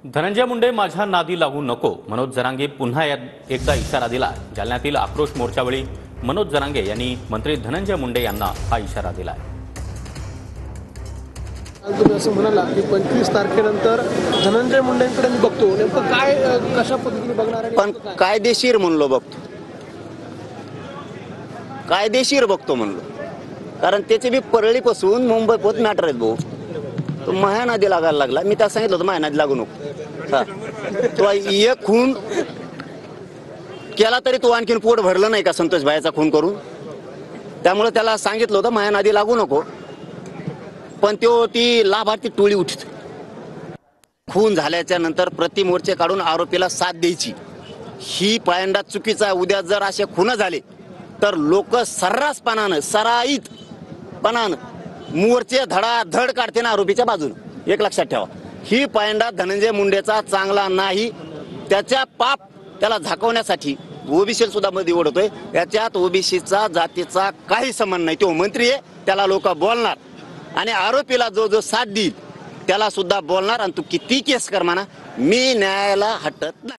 धनंजय मुंडे माझ्या नादी लागू नको, मनोज जरांगे पुन्हा एकदा इशारा दिला। जालन्यातील आक्रोश मोर्चावेळी मनोज जरांगे यांनी मंत्री धनंजय मुंडे यांना हा इशारा दिला। तुम्ही असं म्हणाला की 25 तारखेनंतर धनंजय मुंडेंकडे मी बघतो, नेमकं काय कशा पद्धतीने बघणार आहे? पण कायदेशीर म्हणलो बघतो, कायदेशीर बघतो म्हणलो, कारण त्याचे बी परळीपासून मुंबई पोत मॅटर आहेत भाऊ। तो माया नादी लागायला लागला, मी त्याला सांगितलं होतं माया नादी लागू नको। तो एक खून केला तरी तो आणखीन पोट भरलं नाही का संतोष भाईचा खून करून, त्यामुळे त्याला सांगितलं होतं माया नादी लागू नको। पण ती लाभार्थी टोळी उठत, खून झाल्याच्या नंतर प्रतिमोर्चे काढून आरोपीला साथ द्यायची, ही पायंडा चुकीचा। उद्या जर असे खून झाले तर लोक सर्रासपणानं सराईतपणानं मोर्चे धडाधड काढते ना आरोपीच्या बाजूने। एक लक्षात ठेवा, ही पायंडा धनंजय मुंडेचा चांगला नाही। त्याच्या पाप त्याला झाकवण्यासाठी ओबीसी सुद्धा मध्ये ओढतोय। याच्यात ओबीसीचा जातीचा काही संबंध नाही। तो मंत्री आहे, त्याला लोक बोलणार, आणि आरोपीला जो साथ देईल त्याला सुद्धा बोलणार। आणि तू किती केस कर म्हणा, मी न्यायाला हटत नाही।